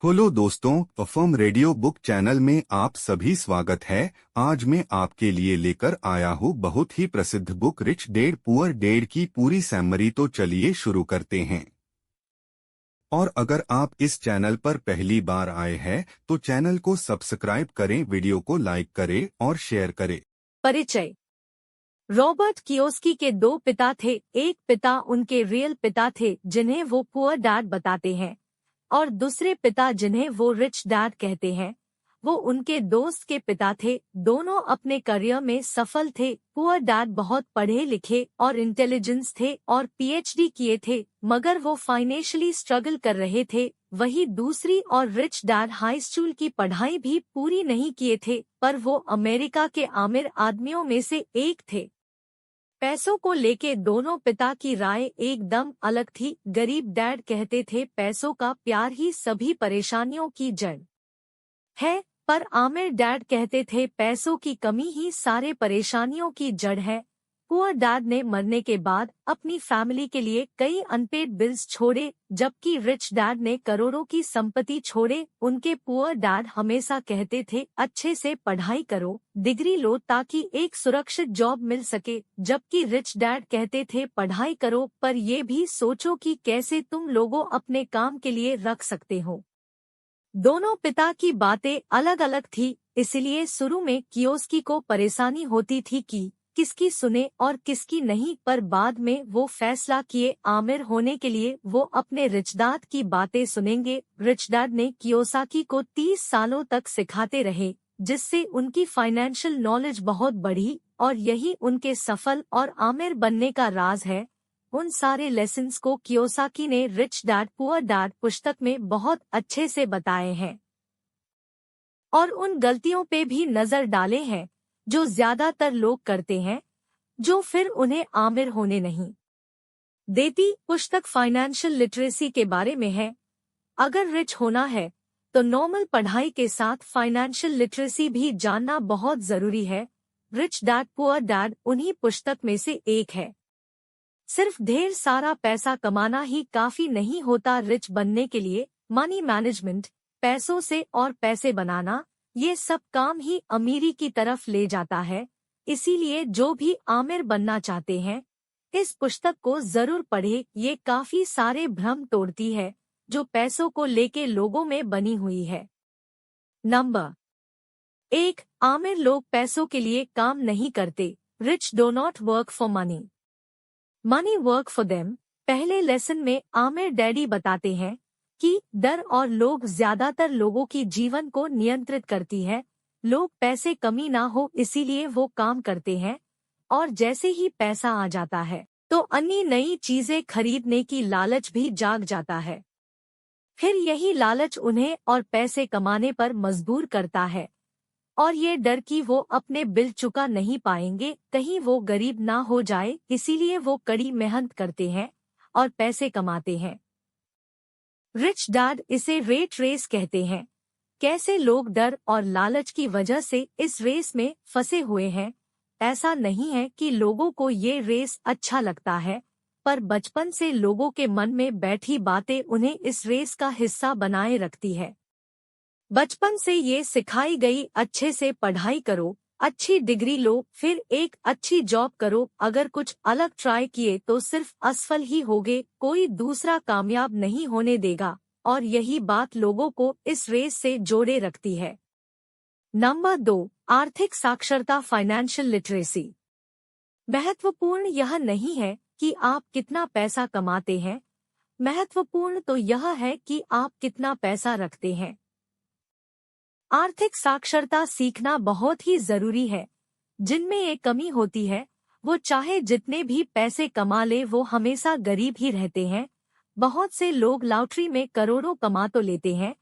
Hello दोस्तों, perform radio book channel में आप सभी स्वागत है। आज मैं आपके लिए लेकर आया हूँ बहुत ही प्रसिद्ध book rich dad poor dad की पूरी समरी। तो चलिए शुरू करते हैं। और अगर आप इस चैनल पर पहली बार आए हैं तो चैनल को सब्सक्राइब करें, वीडियो को लाइक करें और शेयर करें। परिचय। रॉबर्ट कियोस्की के दो पिता थे। एक पिता उनके रियल पिता थे जिन्हें वो पुअर डैड बताते हैं, और दूसरे पिता जिन्हें वो रिच डैड कहते हैं, वो उनके दोस्त के पिता थे। दोनों अपने करियर में सफल थे। पुअर डैड बहुत पढ़े लिखे और इंटेलिजेंस थे और पीएचडी किए थे, मगर वो फाइनेंशियली स्ट्रगल कर रहे थे। वही दूसरी और रिच डैड हाई स्कूल की पढ़ाई भी पूरी नहीं किए थे, पर वो अमेरिका के आमिर आदमियों में से एक थे। पैसों को लेके दोनों पिता की राय एकदम अलग थी। गरीब डैड कहते थे पैसों का प्यार ही सभी परेशानियों की जड़ है, पर आमिर डैड कहते थे पैसों की कमी ही सारे परेशानियों की जड़ है। पुअर डैड ने मरने के बाद अपनी फैमिली के लिए कई अनपेड बिल्स छोड़े, जबकि रिच डैड ने करोड़ों की संपत्ति छोड़े। उनके पुअर डैड हमेशा कहते थे अच्छे से पढ़ाई करो, डिग्री लो ताकि एक सुरक्षित जॉब मिल सके, जबकि रिच डैड कहते थे पढ़ाई करो पर ये भी सोचो कि कैसे तुम लोगों अपने काम के लिए रख सकते हो। दोनों पिता की बातें अलग अलग थी, इसलिए शुरू में कियोस्की को परेशानी होती थी कि किसकी सुने और किसकी नहीं, पर बाद में वो फैसला किए आमिर होने के लिए वो अपने रिच डैड की बातें सुनेंगे। रिच डैड ने कियोसाकी को 30 सालों तक सिखाते रहे, जिससे उनकी फाइनेंशियल नॉलेज बहुत बढ़ी, और यही उनके सफल और आमिर बनने का राज है। उन सारे लेसन्स को कियोसाकी ने रिच डैड पुअर डैड पुस्तक में बहुत अच्छे से बताए हैं, और उन गलतियों पे भी नजर डाले हैं जो ज्यादातर लोग करते हैं, जो फिर उन्हें आमिर होने नहीं देती। पुस्तक फाइनेंशियल लिटरेसी के बारे में है। अगर रिच होना है तो नॉर्मल पढ़ाई के साथ फाइनेंशियल लिटरेसी भी जानना बहुत जरूरी है। रिच डैड पुअर डैड उन्हीं पुस्तक में से एक है। सिर्फ ढेर सारा पैसा कमाना ही काफी नहीं होता रिच बनने के लिए। मनी मैनेजमेंट, पैसों से और पैसे बनाना, ये सब काम ही अमीरी की तरफ ले जाता है। इसीलिए जो भी आमिर बनना चाहते हैं, इस पुस्तक को जरूर पढ़े। ये काफी सारे भ्रम तोड़ती है जो पैसों को लेके लोगों में बनी हुई है। नंबर 1, आमिर लोग पैसों के लिए काम नहीं करते। Rich do not work for money, money work for them. पहले लेसन में आमिर डैडी बताते हैं कि डर और लोग ज्यादातर लोगों की जीवन को नियंत्रित करती है। लोग पैसे कमी ना हो इसीलिए वो काम करते हैं, और जैसे ही पैसा आ जाता है तो अन्य नई चीजें खरीदने की लालच भी जाग जाता है। फिर यही लालच उन्हें और पैसे कमाने पर मजबूर करता है, और ये डर कि वो अपने बिल चुका नहीं पाएंगे, कहीं वो गरीब ना हो जाए, इसीलिए वो कड़ी मेहनत करते हैं और पैसे कमाते हैं। रिच डैड इसे रेट रेस कहते हैं। कैसे लोग डर और लालच की वजह से इस रेस में फंसे हुए हैं। ऐसा नहीं है कि लोगों को ये रेस अच्छा लगता है, पर बचपन से लोगों के मन में बैठी बातें उन्हें इस रेस का हिस्सा बनाए रखती है। बचपन से ये सिखाई गई अच्छे से पढ़ाई करो, अच्छी डिग्री लो, फिर एक अच्छी जॉब करो। अगर कुछ अलग ट्राई किए तो सिर्फ असफल ही होगे, कोई दूसरा कामयाब नहीं होने देगा, और यही बात लोगों को इस रेस से जोड़े रखती है। नंबर 2, आर्थिक साक्षरता फाइनेंशियल लिटरेसी। महत्वपूर्ण यह नहीं है कि आप कितना पैसा कमाते हैं, महत्वपूर्ण तो यह है कि आप कितना पैसा रखते हैं। आर्थिक साक्षरता सीखना बहुत ही जरूरी है। जिनमें ये कमी होती है वो चाहे जितने भी पैसे कमा ले वो हमेशा गरीब ही रहते हैं। बहुत से लोग लॉटरी में करोड़ों कमा तो लेते हैं,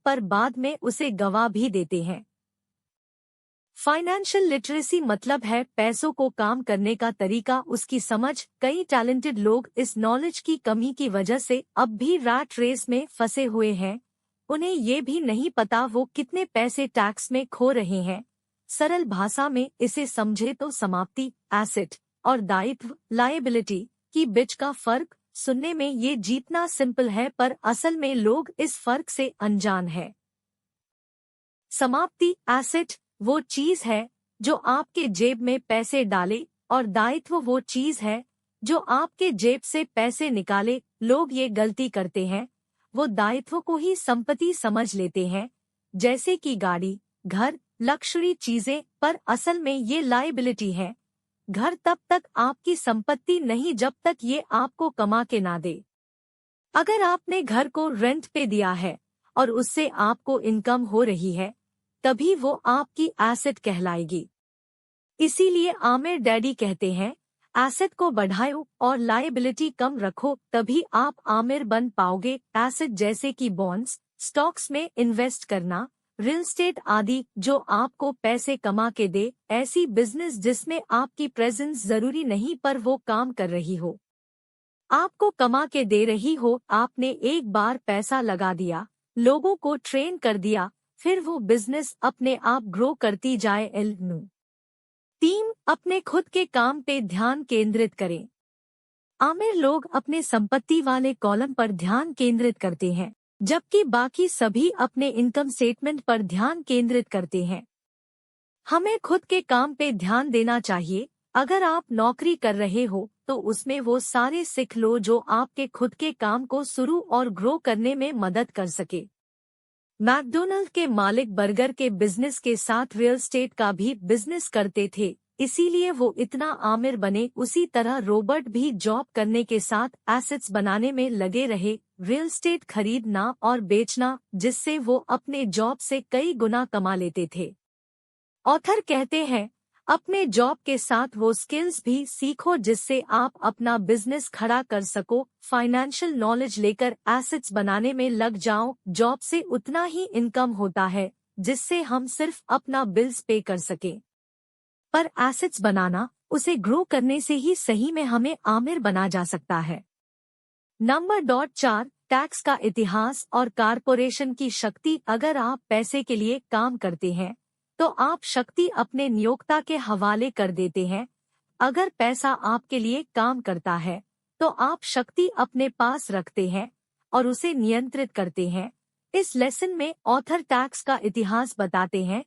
पर बाद में उसे गवा भी देते हैं। फाइनेंशियल लिटरेसी मतलब है पैसों को काम करने का तरीका, उसकी समझ। कई टैलेंटेड लोग इस नॉलेज की कमी की वजह से अब भी रैट रेस में फंसे हुए हैं। उन्हें ये भी नहीं पता वो कितने पैसे टैक्स में खो रहे हैं। सरल भाषा में इसे समझे तो समाप्ति, एसेट, और दायित्व, लायबिलिटी, की बीच का फर्क सुनने में ये जीतना सिंपल है, पर असल में लोग इस फर्क से अनजान है। समाप्ति। एसेट वो चीज है जो आपके जेब में पैसे डाले, और दायित्व वो चीज है जो आपके जेब से पैसे निकाले। लोग ये गलती करते हैं, वो दायित्व को ही संपत्ति समझ लेते हैं, जैसे कि गाड़ी, घर, लक्ष्मी चीजें, पर असल में ये लायबिलिटी है। घर तब तक आपकी संपत्ति नहीं जब तक ये आपको कमा के ना दे। अगर आपने घर को रेंट पे दिया है और उससे आपको इनकम हो रही है, तभी वो आपकी एसेट कहलाएगी। इसीलिए आमिर डैडी कहते हैं, एसेट को बढ़ाओ और लायबिलिटी कम रखो, तभी आप आमिर बन पाओगे। एसेट जैसे कि बॉन्ड्स, स्टॉक्स में इन्वेस्ट करना, रियल एस्टेट आदि, जो आपको पैसे कमा के दे। ऐसी बिजनेस जिसमें आपकी प्रेजेंस जरूरी नहीं पर वो काम कर रही हो, आपको कमा के दे रही हो। आपने एक बार पैसा लगा दिया, लोगों को ट्रेन कर दिया, फिर वो बिजनेस अपने आप ग्रो करती जाए। 3. अपने खुद के काम पे ध्यान केंद्रित करें। आमिर लोग अपने संपत्ति वाले कॉलम पर ध्यान केंद्रित करते हैं, जबकि बाकी सभी अपने इनकम स्टेटमेंट पर ध्यान केंद्रित करते हैं। हमें खुद के काम पे ध्यान देना चाहिए। अगर आप नौकरी कर रहे हो तो उसमें वो सारे सीख लो जो आपके खुद के काम को शुरू और ग्रो करने में मदद कर सके। मैकडोनल्ड के मालिक बर्गर के बिजनेस के साथ रियल एस्टेट का भी बिजनेस करते थे, इसीलिए वो इतना आमिर बने। उसी तरह रॉबर्ट भी जॉब करने के साथ एसेट्स बनाने में लगे रहे, रियल एस्टेट खरीदना और बेचना, जिससे वो अपने जॉब से कई गुना कमा लेते थे। ऑथर कहते हैं, अपने जॉब के साथ वो स्किल्स भी सीखो जिससे आप अपना बिजनेस खड़ा कर सको। फाइनेंशियल नॉलेज लेकर एसेट्स बनाने में लग जाओ। जॉब से उतना ही इनकम होता है जिससे हम सिर्फ अपना बिल्स पे कर सकें, पर एसेट्स बनाना, उसे ग्रो करने से ही सही में हमें आमिर बना जा सकता है। नंबर 4, टैक्स का इतिहास और कारपोरेशन की शक्ति। अगर आप पैसे के लिए काम करते हैं तो आप शक्ति अपने नियोक्ता के हवाले कर देते हैं। अगर पैसा आपके लिए काम करता है तो आप शक्ति अपने पास रखते हैं और उसे नियंत्रित करते हैं। इस लेसन में ऑथर टैक्स का इतिहास बताते हैं।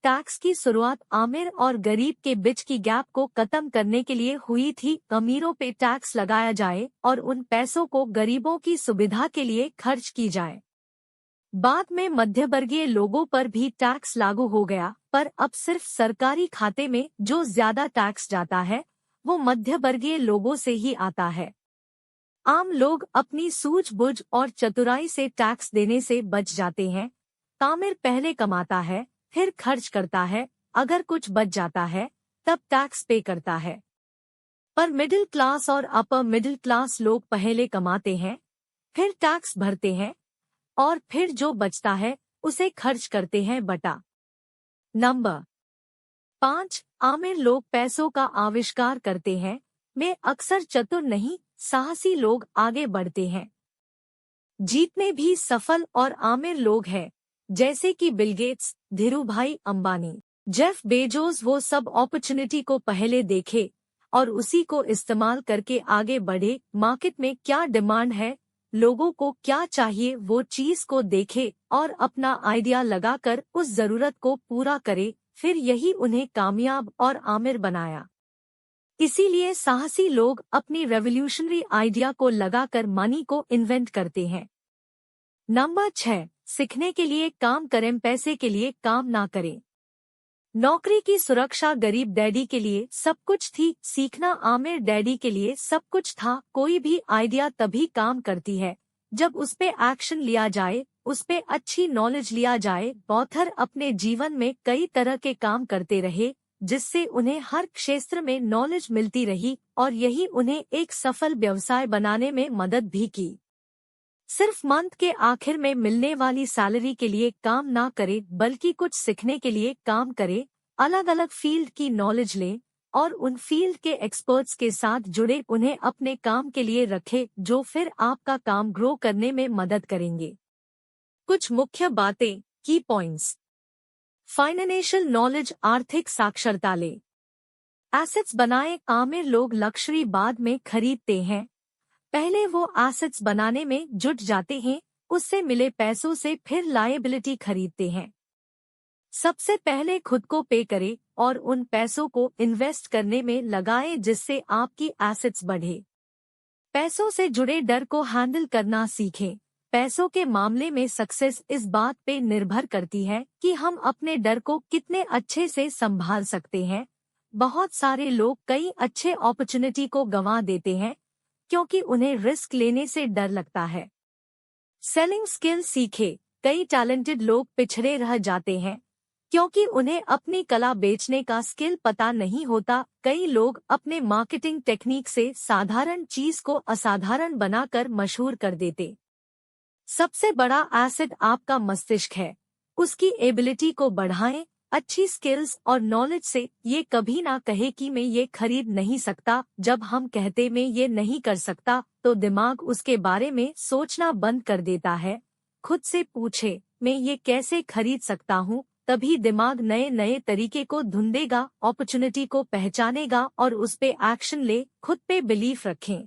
टैक्स की शुरुआत आमिर और गरीब के बीच की गैप को खत्म करने के लिए हुई थी। अमीरों पे टैक्स लगाया जाए और उन पैसों को गरीबों की सुविधा के लिए खर्च की जाए। बाद में मध्यवर्गीय लोगों पर भी टैक्स लागू हो गया, पर अब सिर्फ सरकारी खाते में जो ज्यादा टैक्स जाता है वो मध्यवर्गीय लोगों से ही आता है। आम लोग अपनी सूझबूझ और चतुराई से टैक्स देने से बच जाते हैं। आमिर पहले कमाता है, फिर खर्च करता है, अगर कुछ बच जाता है तब टैक्स पे करता है। पर मिडिल क्लास और अपर मिडिल क्लास लोग पहले कमाते हैं, फिर टैक्स भरते हैं और फिर जो बचता है उसे खर्च करते हैं। बटा। नंबर 5, आमिर लोग पैसों का आविष्कार करते हैं। में अक्सर चतुर नहीं, साहसी लोग आगे बढ़ते हैं। जीतने भी सफल और आमिर लोग हैं, जैसे कि Bill Gates, Dhirubhai Ambani, Jeff Bezos. वो सब अपॉर्चुनिटी को पहले देखे और उसी को इस्तेमाल करके आगे बढ़े। मार्केट में क्या डिमांड है, लोगों को क्या चाहिए, वो चीज को देखे और अपना आइडिया लगाकर उस जरूरत को पूरा करे, फिर यही उन्हें कामयाब और आमिर बनाया। इसीलिए साहसी लोग अपनी रेवोल्यूशनरी आइडिया को लगाकर मनी को इन्वेंट करते हैं। नंबर 6, सीखने के लिए काम करें, पैसे के लिए काम ना करें। नौकरी की सुरक्षा गरीब डैडी के लिए सब कुछ थी, सीखना आमिर डैडी के लिए सब कुछ था। कोई भी आइडिया तभी काम करती है जब उस पे एक्शन लिया जाए, उस पे अच्छी नॉलेज लिया जाए। ऑथर अपने जीवन में कई तरह के काम करते रहे, जिससे उन्हें हर क्षेत्र में नॉलेज मिलती रही और यही उन्हें एक सफल व्यवसाय बनाने में मदद भी की। सिर्फ मंथ के आखिर में मिलने वाली सैलरी के लिए काम ना करे, बल्कि कुछ सीखने के लिए काम करे। अलग अलग फील्ड की नॉलेज लें और उन फील्ड के एक्सपर्ट्स के साथ जुड़े, उन्हें अपने काम के लिए रखें, जो फिर आपका काम ग्रो करने में मदद करेंगे। कुछ मुख्य बातें, की पॉइंट्स। फाइनेंशियल नॉलेज, आर्थिक साक्षरता लें। एसेट्स बनाएं, आमिर लोग लक्ष्मी बाद में खरीदते हैं, पहले वो एसेट्स बनाने में जुट जाते हैं, उससे मिले पैसों से फिर लायबिलिटी खरीदते हैं। सबसे पहले खुद को पे करें और उन पैसों को इन्वेस्ट करने में लगाएं जिससे आपकी एसेट्स बढ़े। पैसों से जुड़े डर को हैंडल करना सीखें। पैसों के मामले में सक्सेस इस बात पे निर्भर करती है कि हम अपने डर को कितने अच्छे से संभाल सकते हैं। बहुत सारे लोग कई अच्छे अपॉर्चुनिटी को गंवा देते हैं क्योंकि उन्हें रिस्क लेने से डर लगता है। सेलिंग स्किल सीखे। कई टैलेंटेड लोग पिछड़े रह जाते हैं क्योंकि उन्हें अपनी कला बेचने का स्किल पता नहीं होता। कई लोग अपने मार्केटिंग टेक्निक से साधारण चीज को असाधारण बनाकर मशहूर कर देते। सबसे बड़ा एसेट आपका मस्तिष्क है, उसकी एबिलिटी को बढ़ाएं। अच्छी स्किल्स और नॉलेज से ये कभी ना कहे कि मैं ये खरीद नहीं सकता। जब हम कहते मैं ये नहीं कर सकता तो दिमाग उसके बारे में सोचना बंद कर देता है। खुद से पूछे मैं ये कैसे खरीद सकता हूँ, तभी दिमाग नए नए तरीके को ढूंढेगा, अपॉर्चुनिटी को पहचानेगा और उस पे एक्शन ले। खुद पे बिलीफ रखें।